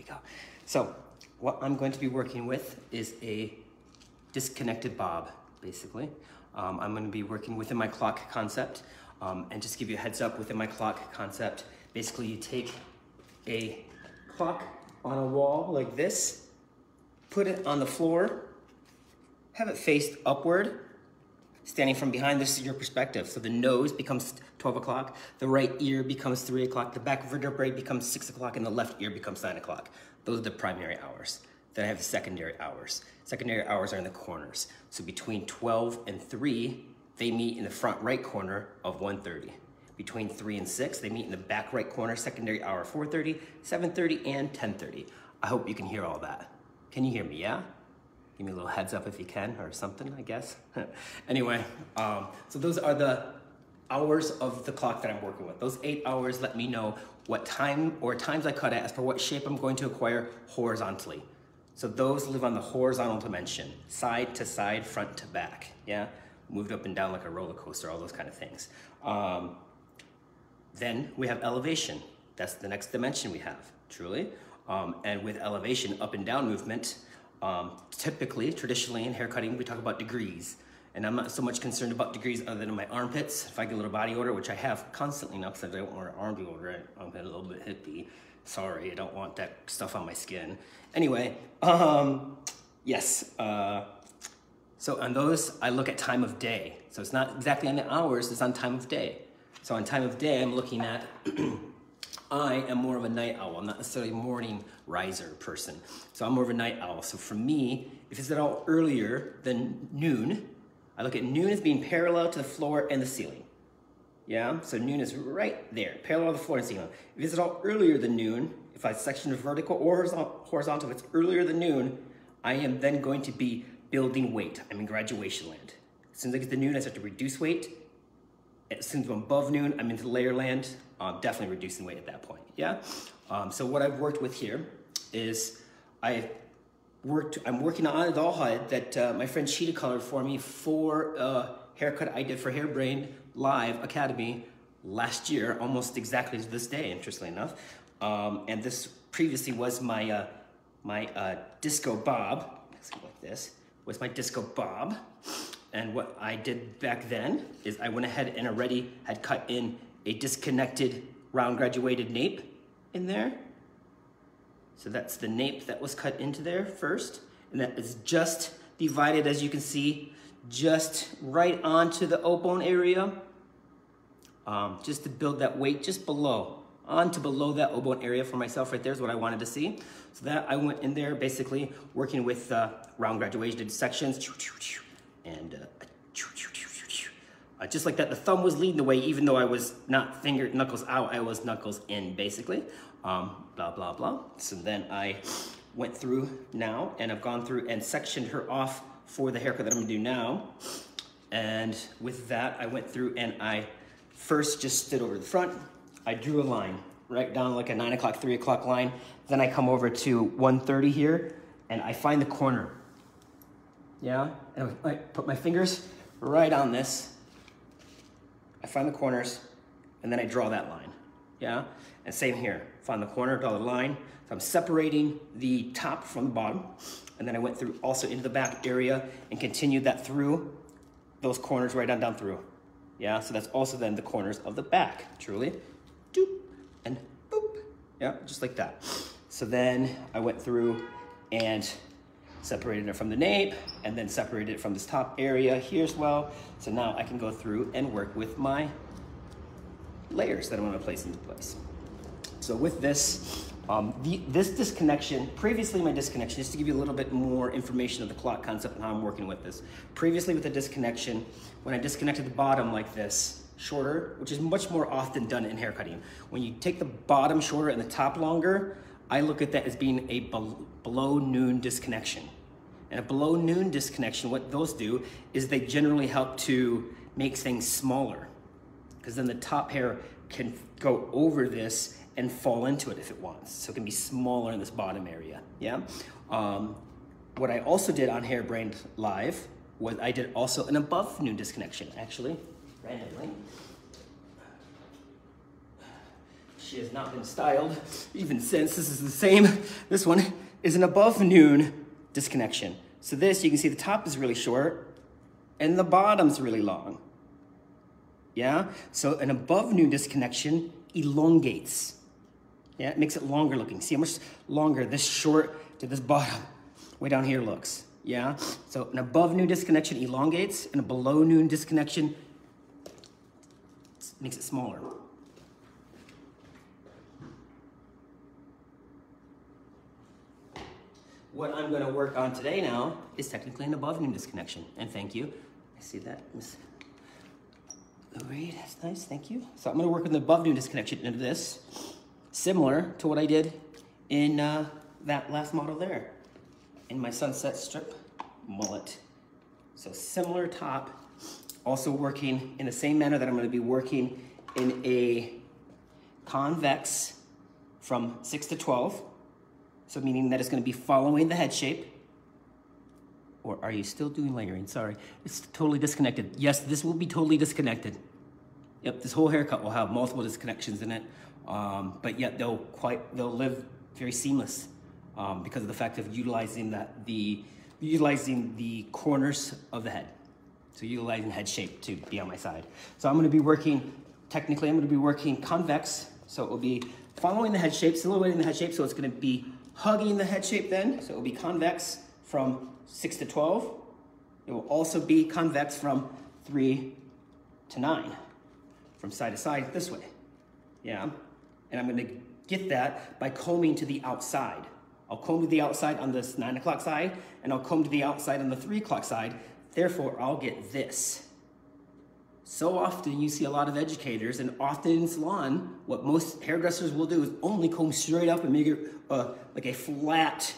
we go. So what I'm going to be working with is a disconnected bob, basically. I'm going to be working within my clock concept. And just give you a heads up, within my clock concept, basically you take a clock on a wall like this, put it on the floor, have it faced upward, standing from behind. This is your perspective. So the nose becomes 12 o'clock, the right ear becomes 3 o'clock, the back vertebrae becomes 6 o'clock, and the left ear becomes 9 o'clock. Those are the primary hours. Then I have the secondary hours. Secondary hours are in the corners. So between 12 and 3, they meet in the front right corner of 1:30. Between 3 and 6, they meet in the back right corner, secondary hour 4:30, 7:30, and 10:30. I hope you can hear all that. Can you hear me, yeah? Give me a little heads up if you can, or something, I guess. Anyway, so those are the hours of the clock that I'm working with. Those 8 hours let me know what time or times I cut at as for what shape I'm going to acquire horizontally. So those live on the horizontal dimension, side to side, front to back, yeah? Moved up and down like a roller coaster, all those kind of things. Then we have elevation. That's the next dimension we have, truly. And with elevation, up and down movement, typically, traditionally in haircutting, we talk about degrees. And I'm not so much concerned about degrees other than in my armpits. If I get a little body odor, which I have constantly now because I don't wear arm deodorant, I'm a little bit hippie. Sorry, I don't want that stuff on my skin. Anyway, yes. So on those, I look at time of day. So it's not exactly on the hours, it's on time of day. So on time of day, I'm looking at, I am more of a night owl. I'm not necessarily a morning riser person. So I'm more of a night owl. So for me, if it's at all earlier than noon, I look at noon as being parallel to the floor and the ceiling. Yeah, so noon is right there, parallel to the floor and ceiling. If it's at all earlier than noon, if I section vertical or horizontal, if it's earlier than noon, I am then going to be building weight. I'm in graduation land. As soon as I get to noon, I start to reduce weight. As soon as I'm above noon, I'm into layer land. Definitely reducing weight at that point, yeah? So what I've worked with here is I'm working on a doll head that my friend Cheetah colored for me for a haircut I did for Hairbrained Live Academy last year, almost exactly to this day, interestingly enough. And this previously was my disco bob, like this, was my disco bob. And what I did back then is I went ahead and already had cut in a disconnected round graduated nape in there. So that's the nape that was cut into there first. And that is just divided, as you can see, just right onto the O-bone area. Just to build that weight just below, onto below that O-bone area for myself right there is what I wanted to see. So that I went in there basically working with round graduated sections. And just like that, the thumb was leading the way, even though I was not knuckles out, I was knuckles in, basically. Blah, blah, blah. So then I went through now, and I've gone through and sectioned her off for the haircut that I'm gonna do now. And with that, I went through and I first just stood over the front. I drew a line right down like a 9 o'clock, 3 o'clock line. Then I come over to 1:30 here, and I find the corner. Yeah, and I put my fingers right on this. I find the corners, and then I draw that line. Yeah, and same here. Find the corner, draw the line. So I'm separating the top from the bottom, and then I went through also into the back area and continued that through those corners right on down through. Yeah, so that's also then the corners of the back, truly. Doop and boop. Yeah, just like that. So then I went through and separated it from the nape, and then separated it from this top area here as well. So now I can go through and work with my layers that I'm gonna place into place. So with this, this disconnection, previously my disconnection, just to give you a little bit more information of the clock concept and how I'm working with this. Previously with the disconnection, when I disconnected the bottom like this, shorter, which is much more often done in haircutting. When you take the bottom shorter and the top longer, I look at that as being a below noon disconnection. And a below noon disconnection, what those do is they generally help to make things smaller, because then the top hair can go over this and fall into it if it wants. So it can be smaller in this bottom area, yeah? What I also did on Hairbrained Live was I did also an above noon disconnection, actually, randomly. she has not been styled even since. This is the same. This one is an above noon disconnection. So this, you can see the top is really short and the bottom's really long. Yeah, so an above noon disconnection elongates. Yeah, it makes it longer looking. See how much longer this short to this bottom way down here looks. Yeah, so an above noon disconnection elongates and a below noon disconnection makes it smaller. What I'm going to work on today now is technically an above noon disconnection. And thank you. I see that, Miss Reed. That's nice. Thank you. So I'm going to work with the above noon disconnection into this, similar to what I did in that last model there, in my sunset strip mullet. So similar top, also working in the same manner that I'm going to be working in a convex from 6 to 12. So meaning that it's going to be following the head shape. Or are you still doing layering? Sorry, it's totally disconnected. Yes, this will be totally disconnected. Yep, this whole haircut will have multiple disconnections in it. But yet they'll live very seamless because of the fact of utilizing the corners of the head. So utilizing head shape to be on my side. So I'm going to be working, technically I'm going to be working convex. So it will be following the head shape, silhouetting the head shape. So it's going to be hugging the head shape then. So it will be convex from 6 to 12. It will also be convex from 3 to 9, from side to side this way. Yeah. And I'm going to get that by combing to the outside. I'll comb to the outside on this 9 o'clock side, and I'll comb to the outside on the 3 o'clock side. Therefore, I'll get this. So often you see a lot of educators, and often in salon, what most hairdressers will do is only comb straight up and make it like a flat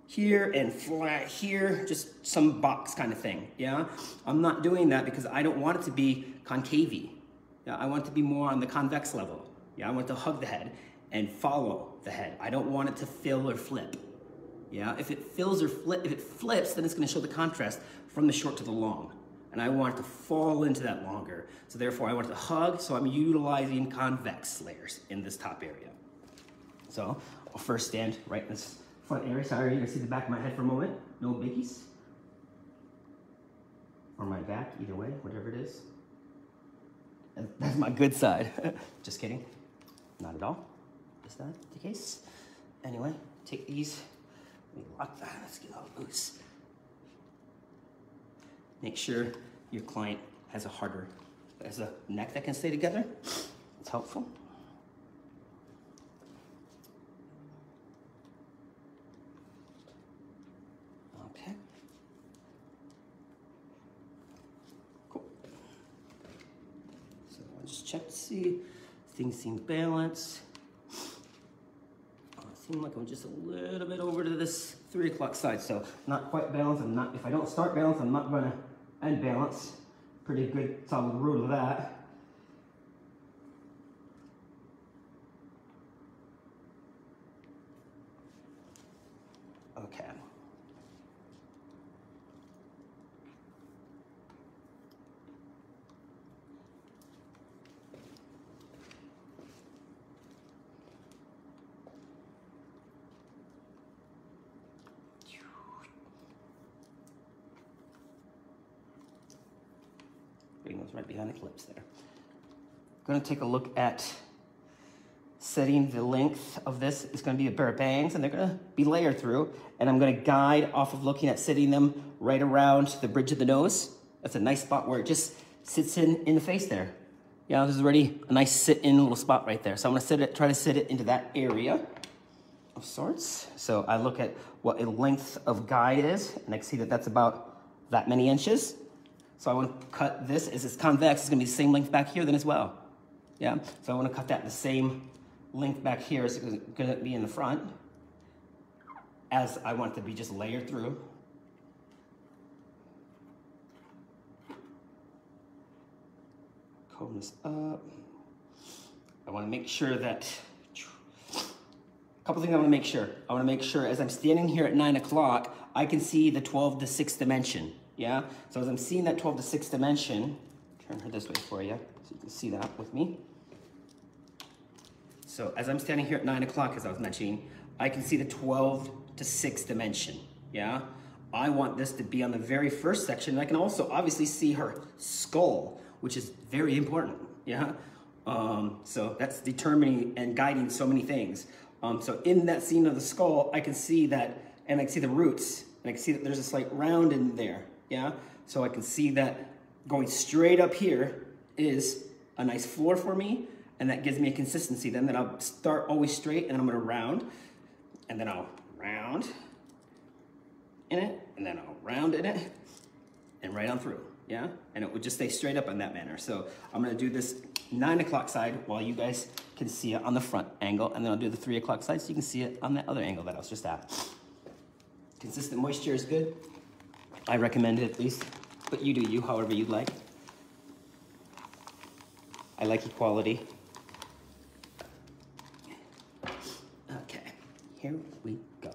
here and flat here, just some box kind of thing, yeah? I'm not doing that because I don't want it to be concave-y. Yeah, I want it to be more on the convex level. Yeah, I want it to hug the head and follow the head. I don't want it to fill or flip. Yeah, if it fills or if it flips, then it's gonna show the contrast from the short to the long. And I want it to fall into that longer. So therefore I want it to hug, so I'm utilizing convex layers in this top area. So I'll first stand right in this front area. Sorry, you're gonna see the back of my head for a moment. No biggies. Or my back, either way, whatever it is. That's my good side. Just kidding. Not at all. Is that the case? Anyway, take these. Let me lock that. Let's get all loose. Make sure your client has a neck that can stay together. It's helpful. Okay. Cool. So I'll just check to see if things seem balanced. It seems like I'm just a little bit over to this 3 o'clock side, so not quite balanced. If I don't start balance, I'm not gonna end balance. Pretty good solid rule of that. Okay. Putting those right behind the clips there. I'm going to take a look at setting the length of this. It's going to be a pair of bangs, and they're going to be layered through. And I'm going to guide off of looking at setting them right around the bridge of the nose. That's a nice spot where it just sits in the face there. Yeah, this is already a nice sit-in little spot right there. So I'm going to try to sit it into that area of sorts. So I look at what a length of guide is, and I can see that that's about that many inches. So I want to cut this, as it's convex, it's going to be the same length back here then as well. Yeah, so I want to cut that the same length back here as it's going to be in the front, as I want it to be just layered through. Comb this up. I want to make sure that, a couple things I want to make sure. I want to make sure as I'm standing here at 9 o'clock, I can see the 12 to 6 dimension. Yeah, so as I'm seeing that 12 to 6 dimension, turn her this way for you so you can see that with me. So as I'm standing here at 9 o'clock, as I was mentioning, I can see the 12 to 6 dimension, yeah? I want this to be on the very first section, and I can also obviously see her skull, which is very important, yeah? So that's determining and guiding so many things. So in that scene of the skull, I can see that, and I can see the roots, and I can see that there's a slight round in there, yeah? So I can see that going straight up here is a nice floor for me, and that gives me a consistency. Then I'll start always straight, and I'm gonna round, and then I'll round in it, and then I'll round in it, and right on through, yeah? And it would just stay straight up in that manner. So I'm gonna do this 9 o'clock side while you guys can see it on the front angle, and then I'll do the 3 o'clock side so you can see it on that other angle that I was just at. Consistent moisture is good. I recommend it at least, but you do you however you'd like. I like equality. Okay, here we go.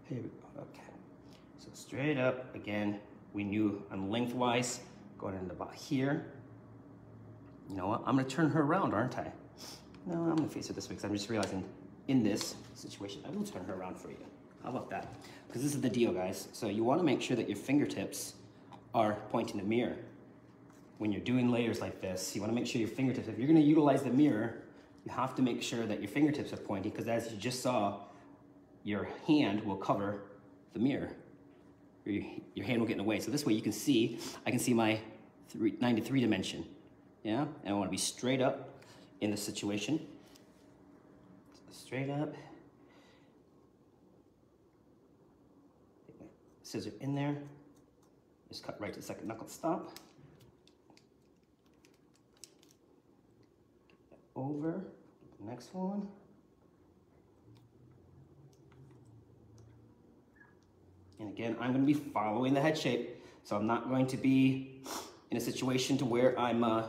Here we go, okay. So straight up, again, we knew on lengthwise, going into about here. You know what, I'm gonna turn her around, aren't I? No, I'm gonna face her this way because I'm just realizing in this situation, I will turn her around for you. How about that? Because this is the deal, guys. So you wanna make sure that your fingertips are pointing the mirror. When you're doing layers like this, you wanna make sure your fingertips, if you're gonna utilize the mirror, you have to make sure that your fingertips are pointing, because as you just saw, your hand will cover the mirror. Your hand will get in the way. So this way you can see, I can see my 9 to 3 dimension. Yeah, and I want to be straight up in this situation. Straight up. Take my scissor in there. Just cut right to the second knuckle stop. Get that over. The next one. And again, I'm going to be following the head shape, so I'm not going to be in a situation to where I'm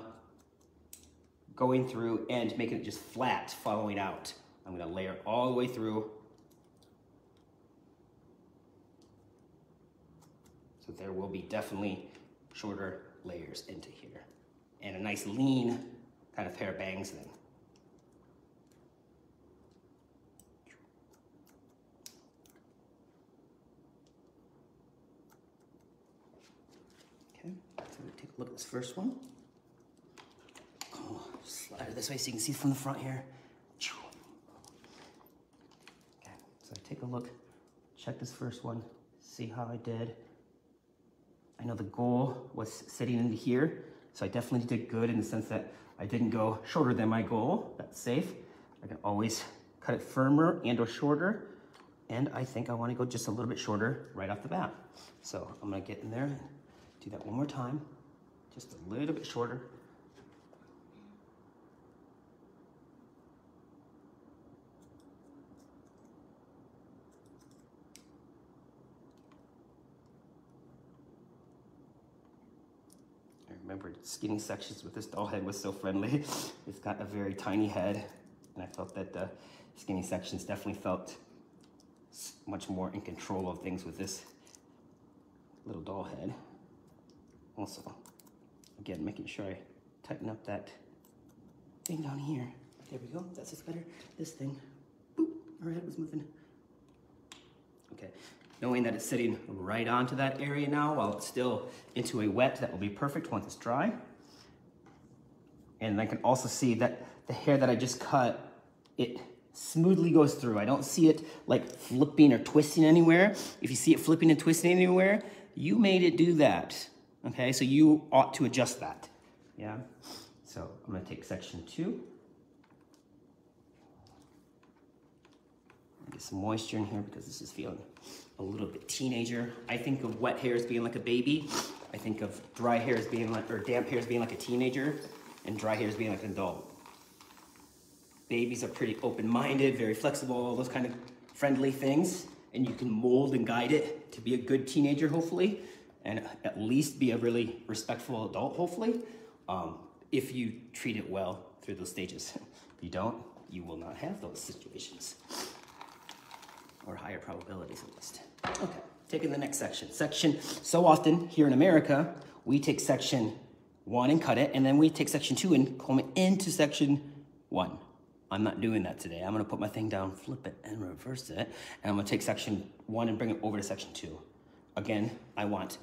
going through and making it just flat, following out. I'm going to layer all the way through. So there will be definitely shorter layers into here. And a nice lean kind of pair of bangs then. Okay, so we'll take a look at this first one. Oh, slide it this way so you can see from the front here. Okay, so take a look, check this first one, see how I did. I know the goal was sitting into here, so I definitely did good in the sense that I didn't go shorter than my goal. That's safe. I can always cut it firmer and or shorter, and I think I want to go just a little bit shorter right off the bat. So I'm going to get in there and do that one more time, just a little bit shorter. Remember, skinny sections with this doll head was so friendly. It's got a very tiny head, and I felt that the skinny sections definitely felt much more in control of things with this little doll head. Also, again, making sure I tighten up that thing down here. There we go, that's just better. This thing, boop, our head was moving. Okay. Knowing that it's sitting right onto that area now while it's still into a wet, that will be perfect once it's dry. And I can also see that the hair that I just cut, it smoothly goes through. I don't see it like flipping or twisting anywhere. If you see it flipping and twisting anywhere, you made it do that. Okay, so you ought to adjust that. Yeah, so I'm gonna take section 2. Get some moisture in here because this is feeling a little bit teenager. I think of wet hair as being like a baby. I think of dry hair as being like, or damp hair as being like a teenager, and dry hair as being like an adult. Babies are pretty open-minded, very flexible, all those kind of friendly things, and you can mold and guide it to be a good teenager, hopefully, and at least be a really respectful adult, hopefully, if you treat it well through those stages. If you don't, you will not have those situations. Or higher probabilities at least. Okay, taking the next section. So often here in America, we take section 1 and cut it, and then we take section 2 and comb it into section 1. I'm not doing that today. I'm gonna put my thing down, flip it, and reverse it, and I'm gonna take section 1 and bring it over to section 2. Again, I want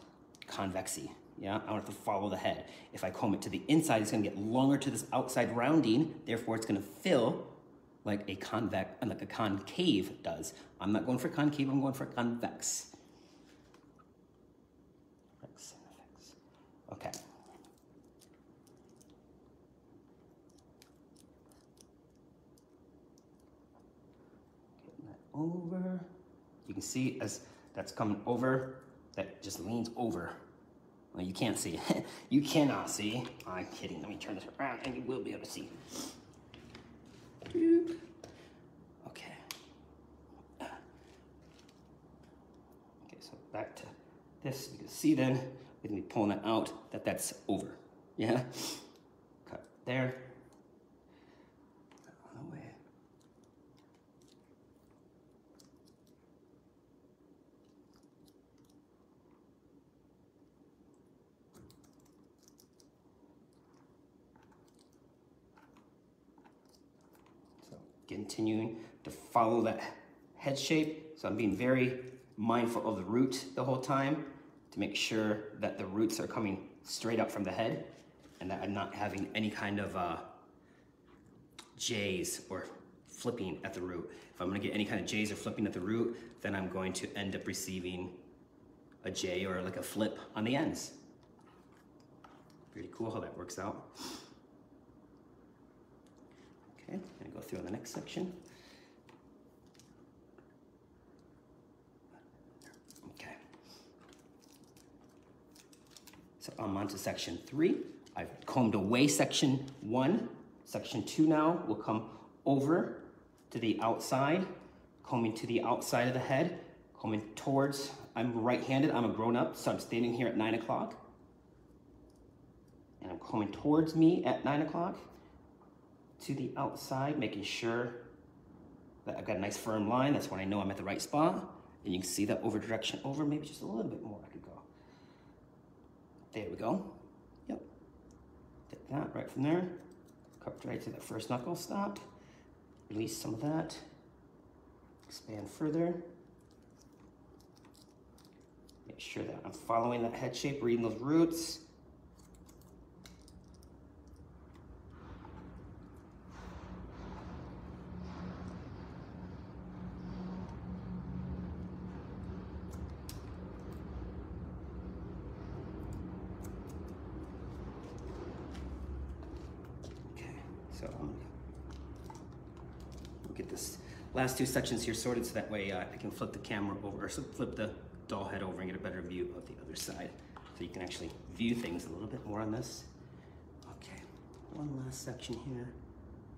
convexy, yeah? I want it to follow the head. If I comb it to the inside, it's gonna get longer to this outside rounding, therefore it's gonna fill like a concave does. I'm not going for concave, I'm going for convex. Okay. Getting that over. You can see as that's coming over, that just leans over. Well, you can't see. You cannot see. I'm kidding. Let me turn this around and you will be able to see. Okay. Okay, so back to this. You can see then, with me pulling it out, that's over. Yeah? Cut there. Put that on the way. Continuing to follow that head shape. So I'm being very mindful of the root the whole time to make sure that the roots are coming straight up from the head and that I'm not having any kind of J's or flipping at the root. If I'm gonna get any kind of J's or flipping at the root, then I'm going to end up receiving a J or like a flip on the ends. Pretty cool how that works out. Okay, I'm gonna go through on the next section. Okay. So I'm on to section 3. I've combed away section 1. Section 2 now will come over to the outside, combing to the outside of the head, combing towards, I'm right-handed, I'm a grown-up, so I'm standing here at 9 o'clock. And I'm combing towards me at 9 o'clock. To the outside, making sure that I've got a nice firm line. That's when I know I'm at the right spot. And you can see that over direction over, maybe just a little bit more I could go. There we go. Yep. Take that right from there. Cut right to that first knuckle, stop. Release some of that. Expand further. Make sure that I'm following that head shape, reading those roots. So we'll get this last 2 sections here sorted so that way I can flip the camera over, or flip the doll head over and get a better view of the other side. So you can actually view things a little bit more on this. Okay, one last section here.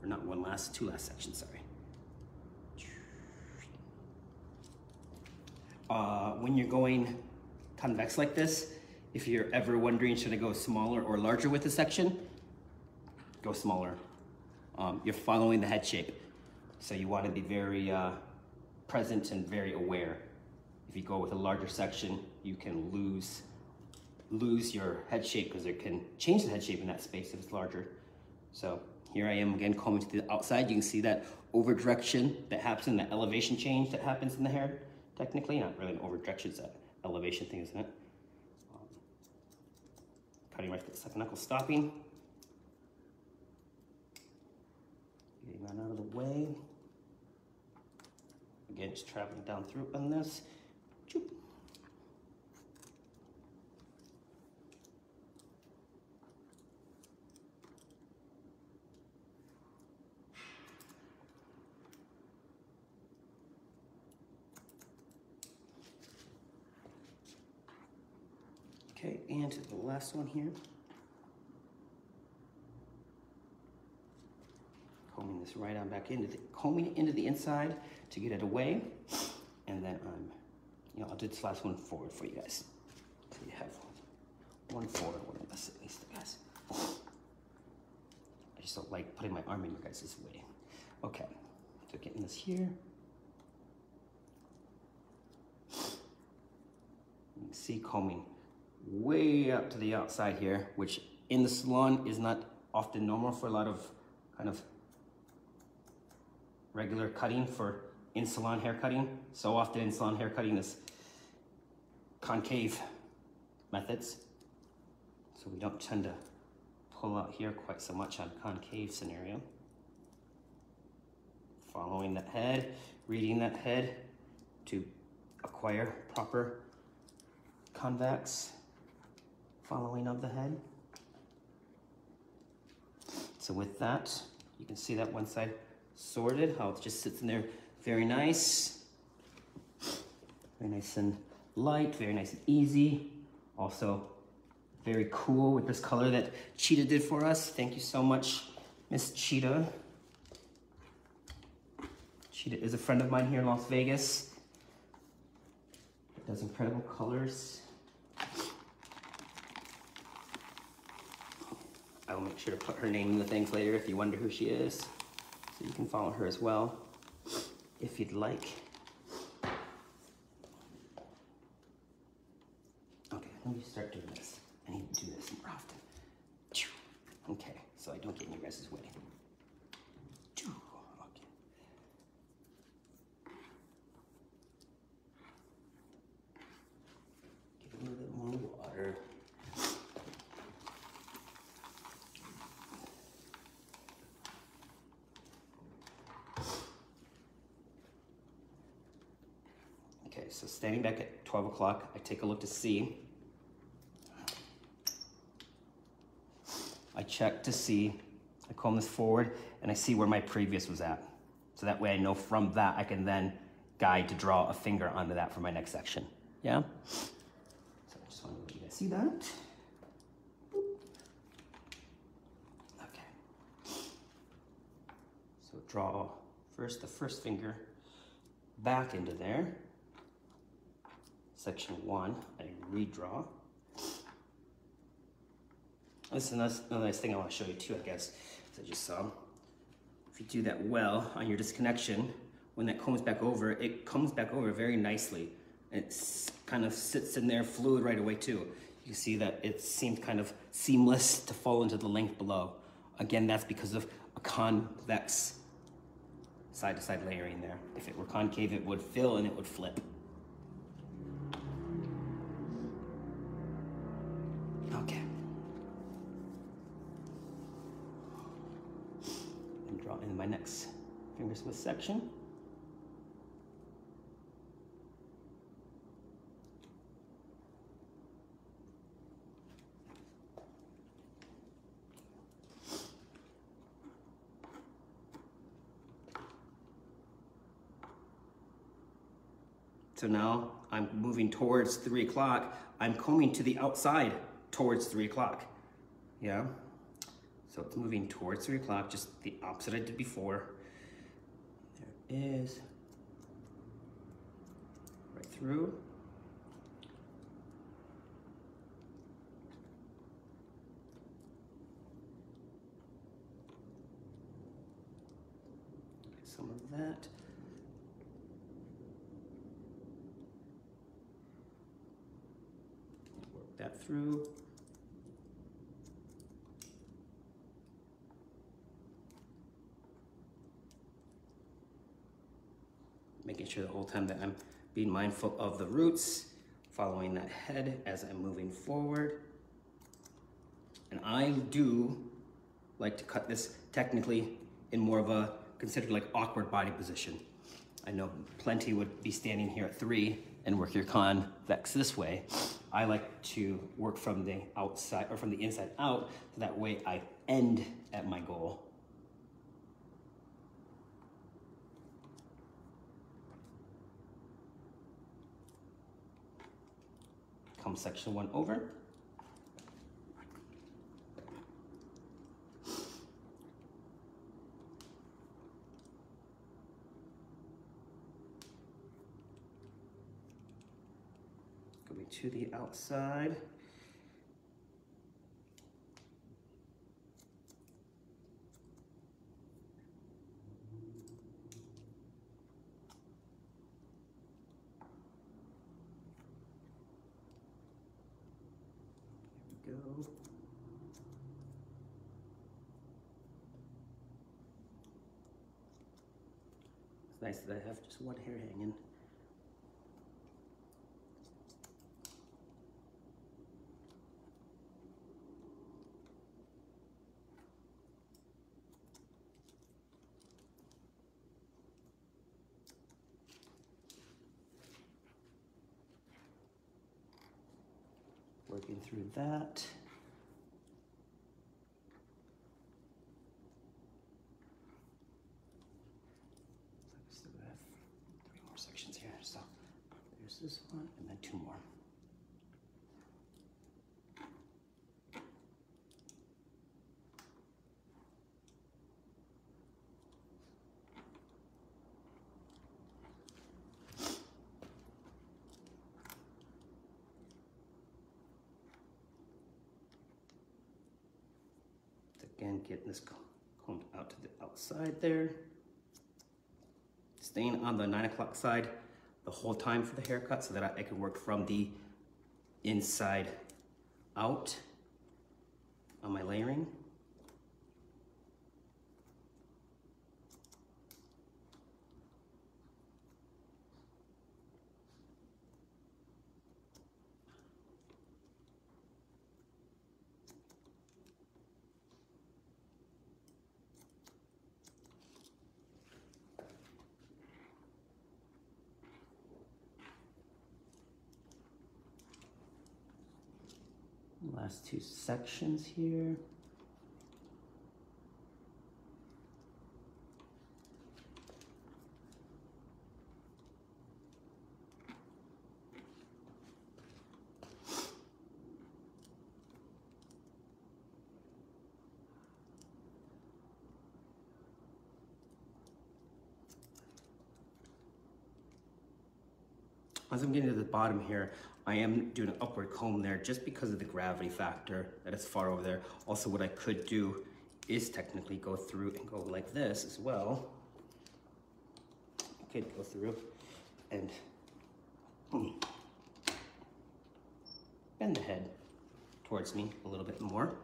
Or not one last, 2 last sections, sorry. When you're going convex like this, if you're ever wondering should I go smaller or larger with the section, go smaller. You're following the head shape. So you want to be very present and very aware. If you go with a larger section, you can lose your head shape because it can change the head shape in that space if it's larger. So here I am again combing to the outside. You can see that over direction that happens in the elevation change that happens in the hair. Technically, not really an over direction, it's an elevation thing, isn't it? Cutting right to the second knuckle, stopping. Getting that out of the way. Again, just traveling down through on this. Choop. Okay, and to the last one here. Combing this right on back combing it into the inside to get it away. And then I'll do this last one forward for you guys. So you have one forward, one on this at least, guys. I just don't like putting my arm in your guys' way. Okay, so getting this here. see combing way up to the outside here, which in the salon is not often normal for a lot of kind of regular cutting for in-salon hair cutting. So often in-salon hair cutting is concave methods. So we don't tend to pull out here quite so much on concave scenario. Following that head, reading that head to acquire proper convex following of the head. So with that, you can see that one side sorted, how it just sits in there very nice and light, very nice and easy. Also very cool with this color that Cheetah did for us. Thank you so much, Miss Cheetah. Cheetah is a friend of mine here in Las Vegas. It does incredible colors. I will make sure to put her name in the things later if you wonder who she is. So you can follow her as well, if you'd like. Okay, let me start doing this. I need to do this more often. Okay, so I don't get in your guys' way. Okay. Give it a little bit more water. Okay, so standing back at 12 o'clock, I take a look to see. I check to see, I comb this forward, and I see where my previous was at. So that way I know from that, I can then guide to draw a finger onto that for my next section. Yeah? So I just want to let you guys see that. Okay. So draw first the first finger back into there. Section 1, I redraw. This is another nice thing I want to show you too, I guess, as I just saw. If you do that well on your disconnection, when that comes back over, it comes back over very nicely. It kind of sits in there fluid right away too. You see that it seems kind of seamless to fall into the length below. Again, that's because of a convex side-to-side layering there. If it were concave, it would fill and it would flip. Okay. And draw in my next fingersmith section. So now I'm moving towards 3 o'clock. I'm combing to the outside towards 3 o'clock. Yeah? So it's moving towards 3 o'clock, just the opposite I did before. There it is. Right through. Get some of that. That through. Making sure the whole time that I'm being mindful of the roots, following that head as I'm moving forward. And I do like to cut this technically in more of a considered like awkward body position. I know plenty would be standing here at 3 and work your convex this way. I like to work from the outside or from the inside out, so that way I end at my goal. Come section 1 over. Going to the outside. go. It's nice that I have just one hair hanging. Working through that. I still have 3 more sections here. So there's this one and then 2 more. Again, getting this combed out to the outside there. Staying on the 9 o'clock side the whole time for the haircut so that I can work from the inside out on my layering. Last 2 sections here. As I'm getting to the bottom here, I am doing an upward comb there just because of the gravity factor that is far over there. Also, what I could do is technically go through and go like this as well. I could go through and bend the head towards me a little bit more.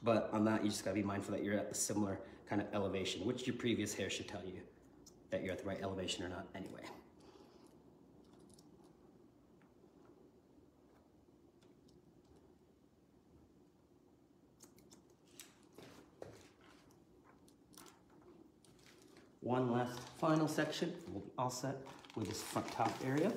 But on that, you just gotta be mindful that you're at a similar kind of elevation, which your previous hair should tell you that you're at the right elevation or not anyway. One last final section, we'll be all set with this front top area.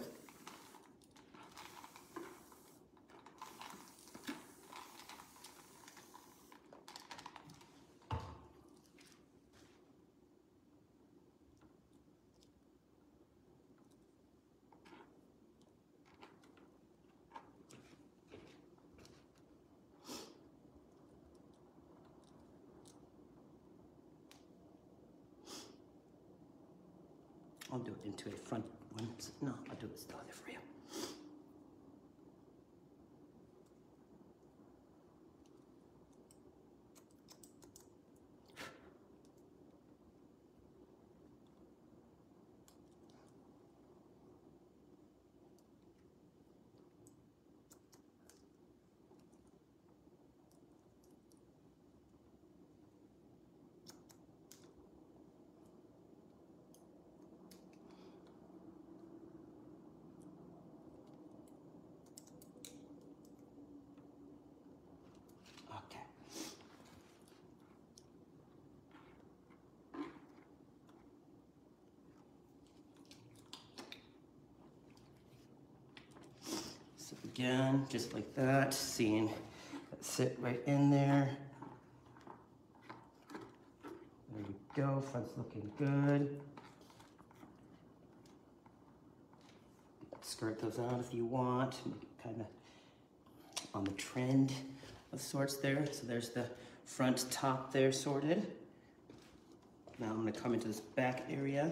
I'll do it into a front one. No, I'll do it still there for you. Again, just like that, seeing that sit right in there. There we go, front's looking good. Skirt those out if you want, make it kind of on the trend of sorts there. So there's the front top there sorted. Now I'm gonna come into this back area.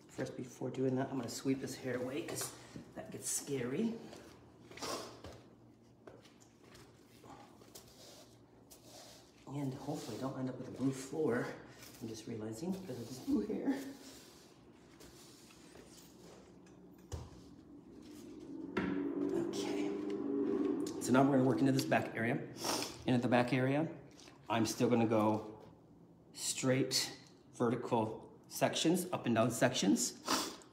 First, before doing that, I'm gonna sweep this hair away because that gets scary. And hopefully don't end up with a blue floor. I'm just realizing because of this blue hair. Okay, So now we're gonna work into this back area. Into the back area, I'm still gonna go straight vertical sections, up and down sections.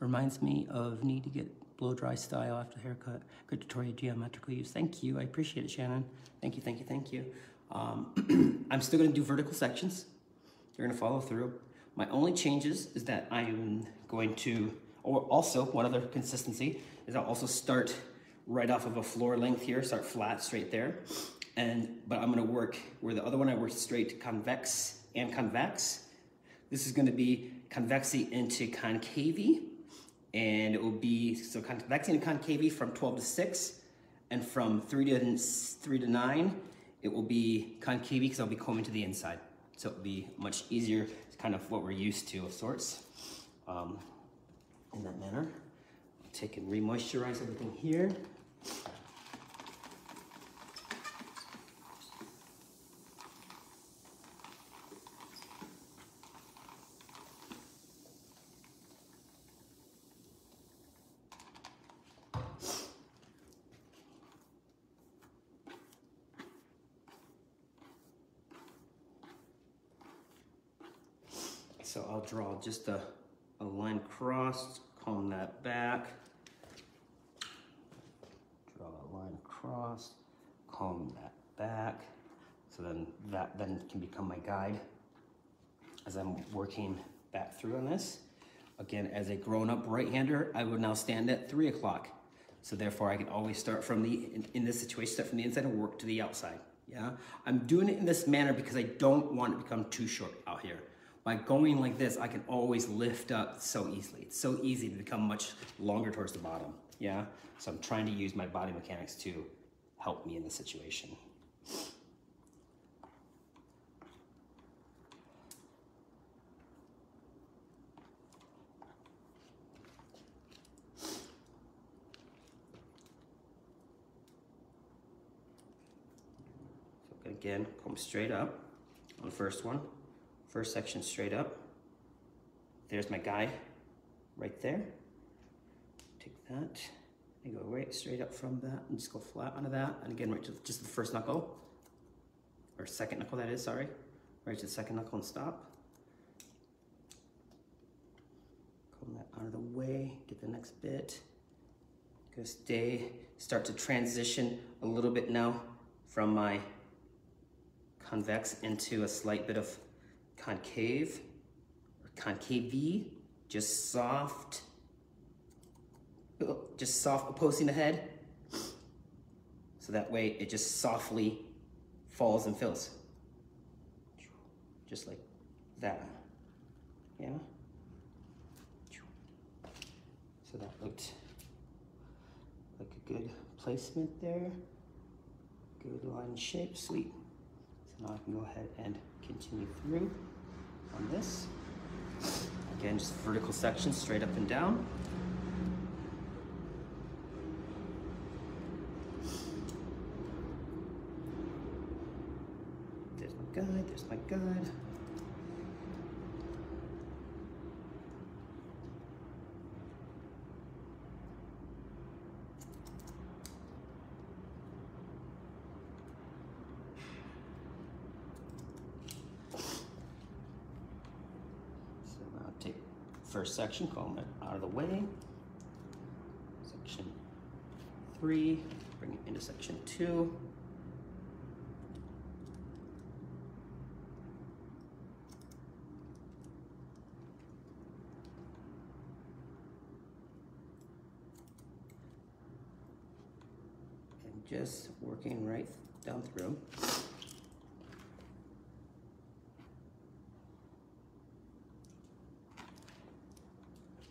Reminds me of need to get blow dry style after haircut. Good tutorial, geometrical use. Thank you, I appreciate it, Shannon. Thank you, thank you, thank you. I'm still gonna do vertical sections. You're gonna follow through. My only changes is that I'm going to, or also one other consistency, is I'll also start right off of a floor length here, start flat straight there. But I'm gonna work where the other one I worked straight convex and convex. This is gonna be convexy into concavey, and it will be, so convexy and concavey from 12 to 6, and from 3 to 9, it will be concavey because I'll be combing to the inside. So it'll be much easier, it's kind of what we're used to of sorts, in that manner. I'll take and re-moisturize everything here. So I'll draw just a line across, comb that back. Draw a line across, comb that back. So then that then can become my guide as I'm working back through on this. Again, as a grown-up right-hander, I would now stand at 3 o'clock. So therefore I can always start from in this situation, start from the inside and work to the outside, yeah? I'm doing it in this manner because I don't want it to become too short out here. By going like this, I can always lift up so easily. It's so easy to become much longer towards the bottom, yeah? So I'm trying to use my body mechanics to help me in this situation. So again, comb straight up on the first one. First section straight up. There's my guide right there. Take that and go right straight up from that and just go flat onto that. And again, right to just the first knuckle, or second knuckle that is, sorry. Right to the second knuckle and stop. Comb that out of the way, get the next bit. Gonna start to transition a little bit now from my convex into a slight bit of concave or concavey, just soft opposing the head, so that way it just softly falls and fills, just like that, yeah. So that looked like a good placement there, good line and shape, sweet. So now I can go ahead and continue through on this. Again, just vertical sections, straight up and down. There's my guide, there's my guide. First section, comb it out of the way. Section 3, bring it into section 2. And just working right down through.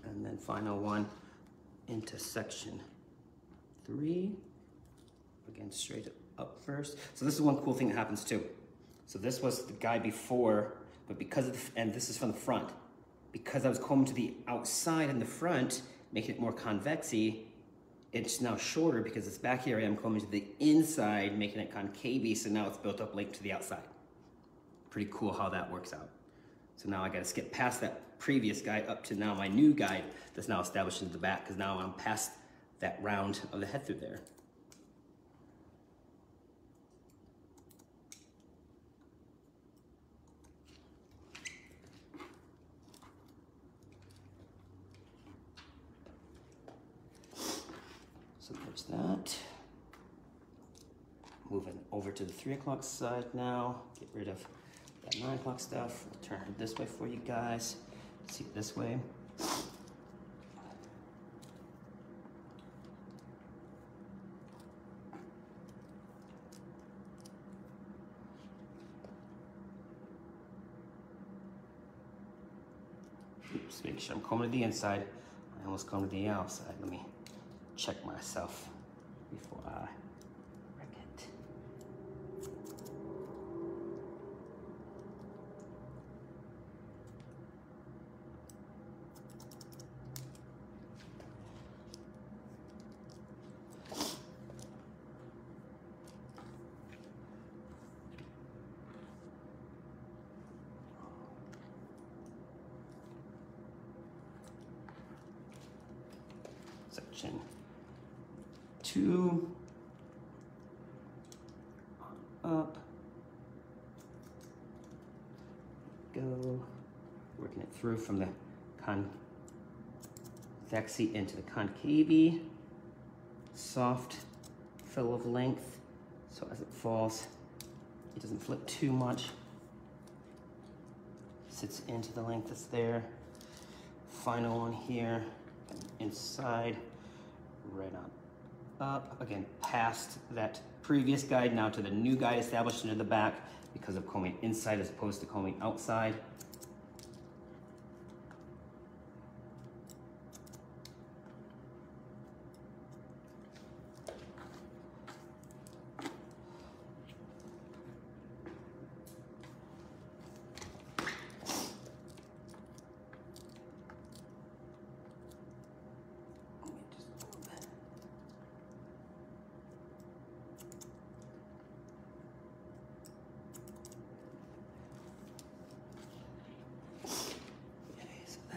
And then final one into section 3. Again, straight up first. So this is one cool thing that happens too. So this was the guy before, but because of and this is from the front. Because I was combing to the outside and the front, making it more convexy, it's now shorter because it's back here. I'm combing to the inside, making it concavey, so now it's built up link to the outside. Pretty cool how that works out. So now I gotta skip past that previous guide up to now my new guide that's now established into the back, because now I'm past that round of the head through there. there's that. Moving over to the 3 o'clock side now. Get rid of that 9 o'clock stuff. I'll turn her this way for you guys. See it this way. Oops, make sure I'm combing to the inside. I almost come to the outside. Let me check myself before I wreck it. Section 2, up, go, working it through from the convexy into the concavity, soft fill of length, so as it falls, it doesn't flip too much, sits into the length that's there. Final one here, inside, right on up, again past that previous guide now to the new guide established into the back because of combing inside as opposed to combing outside.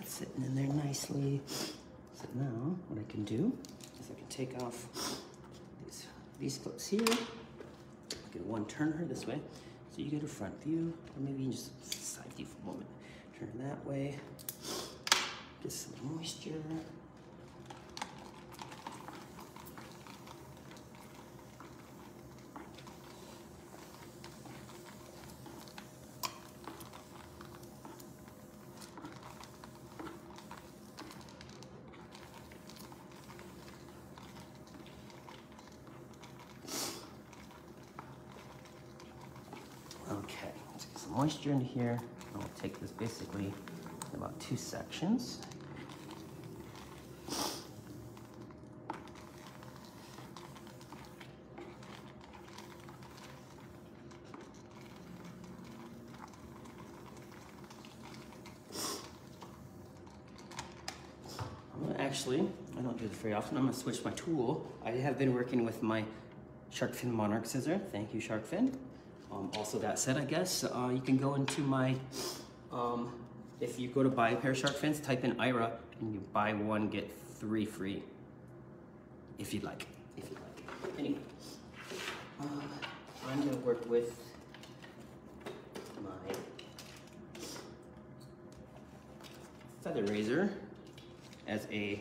Sitting in there nicely. So now what I can do is I can take off these clips here. I can one turn her this way so you get a front view, or maybe you can just side view for a moment. Turn her that way. Get some moisture. Okay, let's get some moisture in here. I'll take this basically in about 2 sections. Actually, I don't do this very often. I'm gonna switch my tool. I have been working with my Shark Fin Monarch scissor. Thank you, Shark Fin. Also, that said, I guess you can go into my, if you go to buy a pair of shark fins, type in IRA and you buy 1, get 3 free. If you'd like. Anyway, I'm gonna work with my feather razor as a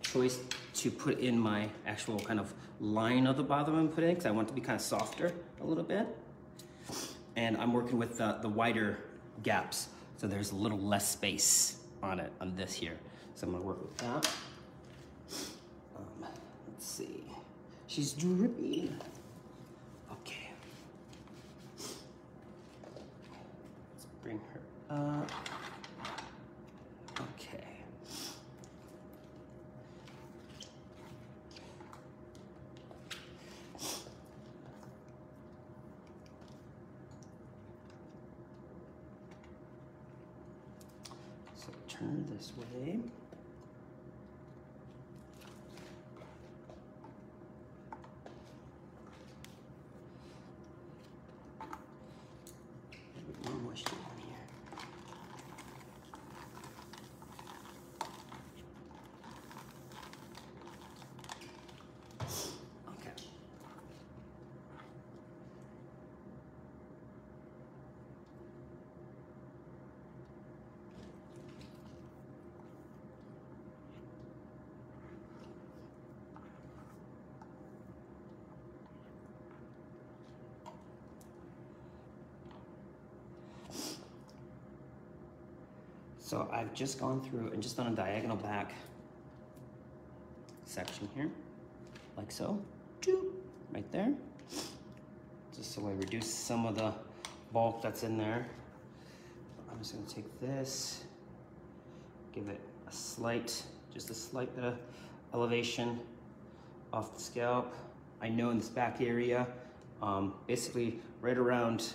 choice to put in my actual kind of line of the bottom I'm putting, because I want it to be kind of softer a little bit. And I'm working with the wider gaps, so there's a little less space on it, on this here. So I'm gonna work with that. Let's see. She's drippy. Okay. Let's bring her up. Okay. So turn this way. More moisture in here. Okay. So I've just gone through and just done a diagonal back section here, like so, right there. Just so I reduce some of the bulk that's in there. I'm just gonna take this, give it a slight, just a slight bit of elevation off the scalp. I know in this back area, basically right around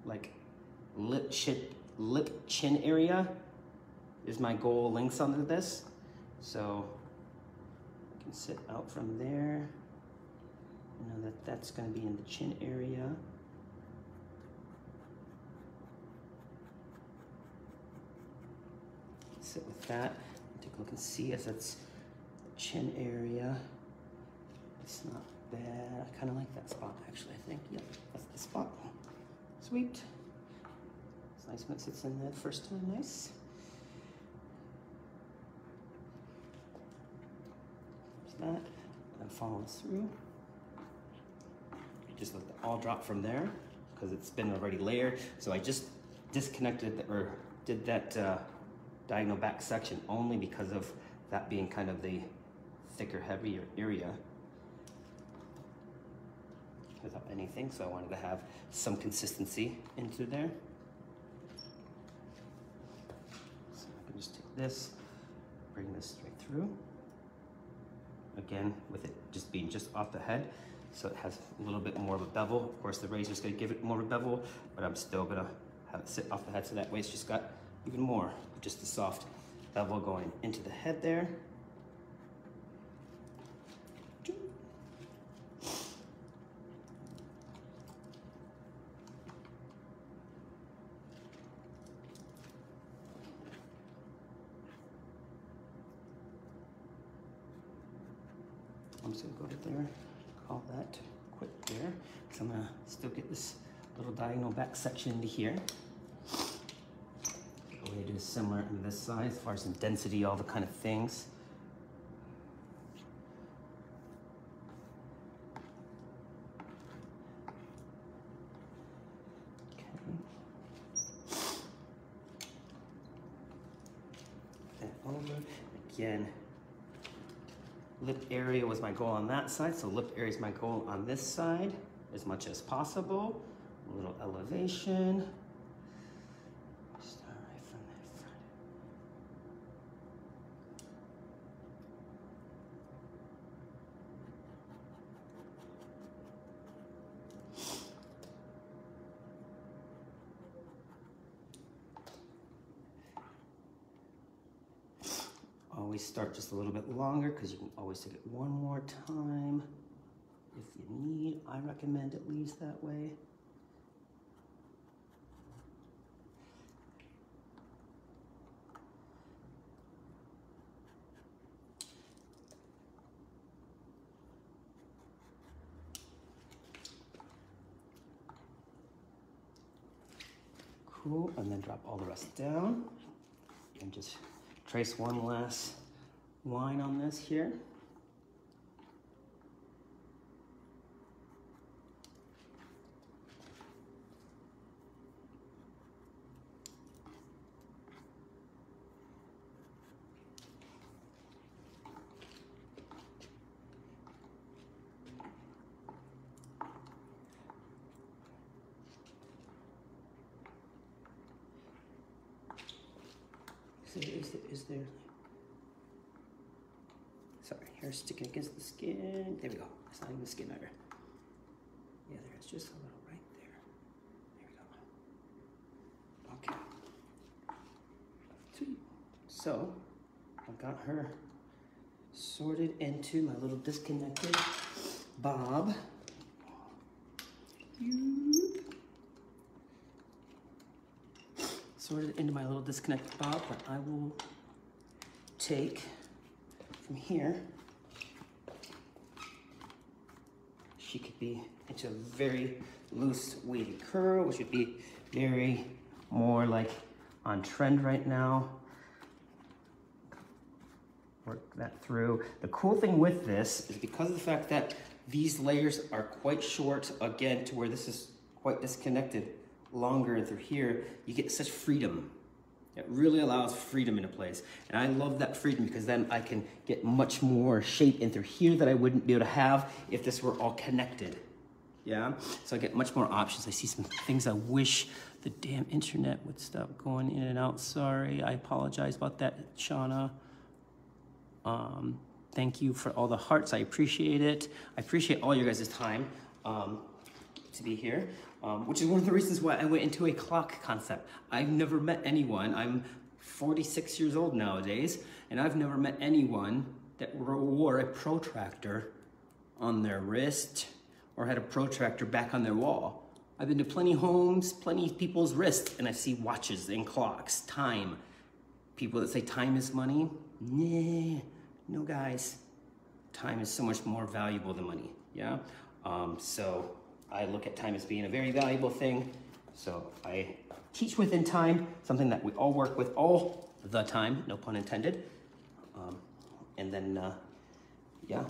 like lip chin area is my goal length under this. So I can sit out from there. You know that's going to be in the chin area. Sit with that. Take a look and see as that's the chin area. It's not bad. I kind of like that spot actually. I think, yep, that's the spot. Sweet. It's nice when it sits in there the first time. Nice. There's that. And follow this through. Just let it all drop from there because it's been already layered. So I just disconnected or did that diagonal back section only because of that being kind of the thicker, heavier area without anything. So I wanted to have some consistency into there. So I can just take this, bring this straight through. Again, with it just being just off the head. So it has a little bit more of a bevel. Of course, the razor's gonna give it more of a bevel, but I'm still gonna have it sit off the head so that way it's just got even more, just a soft bevel going into the head there. I'm just gonna go right there. Call that quit there, because I'm gonna still get this little diagonal back section into here. The way to do is similar on this side as far as in density, all the kind of things. Okay. That over again. Lip area was my goal on that side, so lip area is my goal on this side as much as possible. A little elevation. Start right from the front. Always start just a little bit longer because you can always take it one more time if you need. I recommend it leaves that way. Cool, and then drop all the rest down and just trace one last line on this here. Is there, sorry, hair sticking against the skin. There we go. It's not even the skin either. Yeah, there's just a little right there. There we go. Okay. Sweet. So I've got her sorted into my little disconnected bob. Sorted into my little disconnected bob, but I will take from here. She could be into a very loose wavy curl, which would be very more like on trend right now. Work that through. The cool thing with this is because of the fact that these layers are quite short, again, to where this is quite disconnected, longer through here, you get such freedom It really allows freedom into place. And I love that freedom because then I can get much more shape in through here that I wouldn't be able to have if this were all connected. Yeah, so I get much more options. I see some things I wish the damn internet would stop going in and out. Sorry, I apologize about that, Shauna. Thank you for all the hearts. I appreciate it. I appreciate all your guys' time to be here, which is one of the reasons why I went into a clock concept. I've never met anyone. I'm 46 years old nowadays, and I've never met anyone that wore a protractor on their wrist or had a protractor back on their wall. I've been to plenty homes, plenty people's wrists, and I see watches and clocks, time. People that say time is money, nah, no guys. Time is so much more valuable than money, yeah? So I look at time as being a very valuable thing. So I teach within time, something that we all work with all the time, no pun intended. And then, yeah,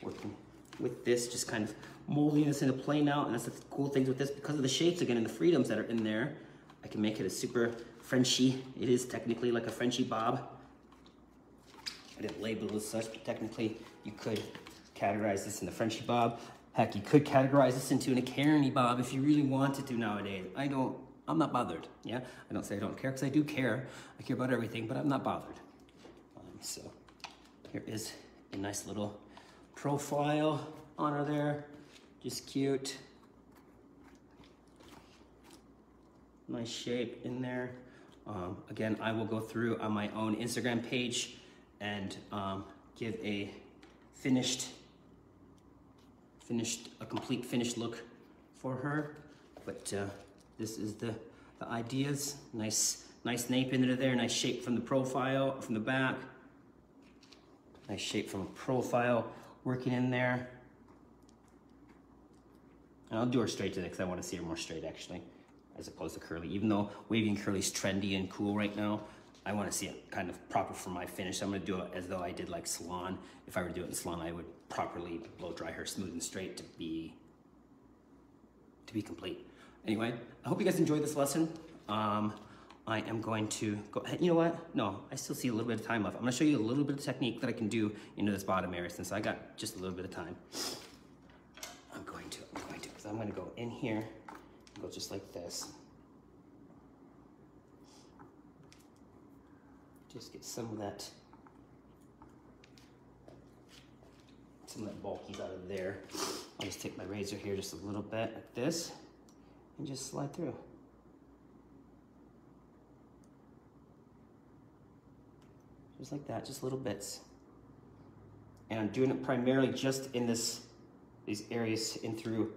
working with this, just kind of molding this into play now. And that's the cool things with this, because of the shapes again and the freedoms that are in there, I can make it a super Frenchy. It is technically like a Frenchy bob. I didn't label it as such, but technically you could categorize this in the Frenchy bob. Heck, you could categorize this into an Carony bob if you really wanted to nowadays. I'm not bothered, yeah? I don't say I don't care, because I do care. I care about everything, but I'm not bothered. So here is a nice little profile on her there. Just cute. Nice shape in there. Again, I will go through on my own Instagram page and give a complete finished look for her. But this is the ideas. Nice nape into there. Nice shape from the profile, from the back. Nice shape from a profile working in there. And I'll do her straight today because I want to see her more straight actually, as opposed to curly. Even though wavy and curly is trendy and cool right now, I want to see it kind of proper for my finish. I'm going to do it as though I did like salon. If I were to do it in salon, I would properly blow dry her smooth and straight to be complete. Anyway, I hope you guys enjoyed this lesson. I am going to go ahead. You know what? No, I still see a little bit of time left. I'm going to show you a little bit of technique that I can do into this bottom area since I got just a little bit of time. I'm going to, because I'm going to go in here and go just like this. Just get some of that bulkies out of there. I'll just take my razor here just a little bit like this and just slide through. Just like that, just little bits. And I'm doing it primarily just in these areas in through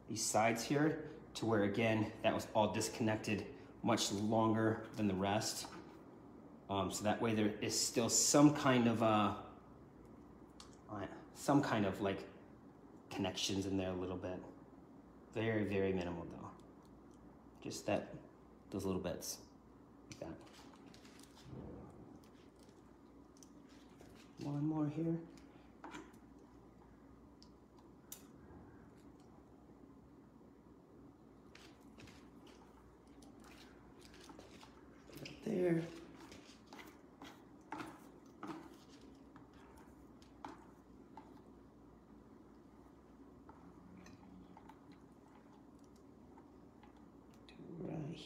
these sides here, to where again, that was all disconnected much longer than the rest. So that way there is still some kind of like connections in there a little bit. Very, very minimal though. Just those little bits, like that. One more here. Right there.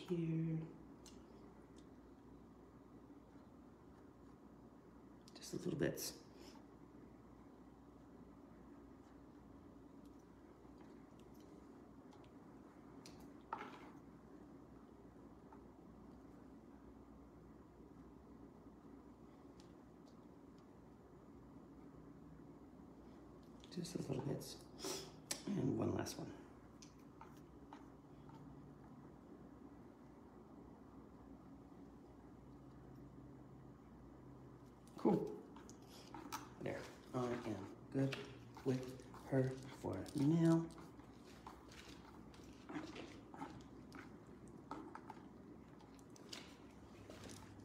Here, just little bits. Just those little bits. And one last one. Cool. There. I am good with her for now.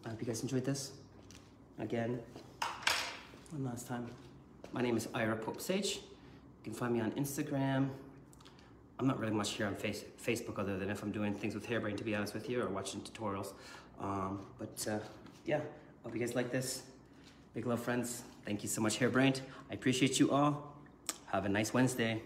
I hope you guys enjoyed this. Again, one last time. My name is Ira Pope Sage. You can find me on Instagram. I'm not really much here on Facebook other than if I'm doing things with Hairbrain, to be honest with you, or watching tutorials. Yeah, hope you guys like this. Big love, friends. Thank you so much, Hairbrained. I appreciate you all. Have a nice Wednesday.